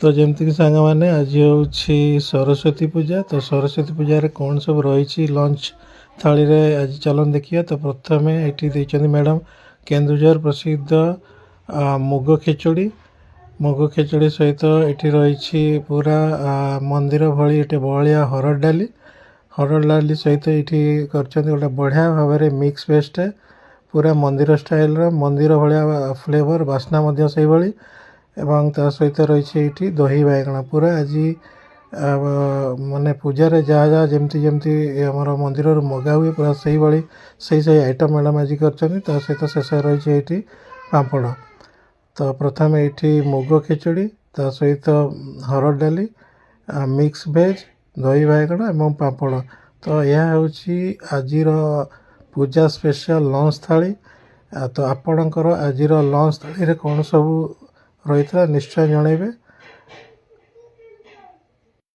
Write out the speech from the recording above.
तो जमती सांग मैंने आज हूँ सरस्वती पूजा। तो सरस्वती पूजा कौन सब रही लंच थाली रे आज चलन देखिए। तो प्रथम ये मैडम केन्दुझर प्रसिद्ध मुग खिचड़ी सहित ये रही पूरा मंदिर भली ये बहलिया हरड़ डाली सहित ये गोटे बढ़िया भाव में मिक्स वेस्ट पूरा मंदिर स्टाइल मंदिर भाया फ्लेवर बास्ना से भाई एवं ता सहित रही ये दही बाइगण पूरा आज माने पूजा जहाँ जहाँ जमती जमती आमर मंदिर मगा हुए पूरा से भाई से आइटम मैडम आज कर सहित शेष रही ये पापड़। तो प्रथम ये मुग खिचड़ी ता सहित हरड़ डाली मिक्स भेज दही बाइगण एवं पापड़। तो यह हूँ आज पूजा स्पेशल लंच थाली। तो आपणकर आज लंच थाली कौन सब रही निश्चय जनइबे।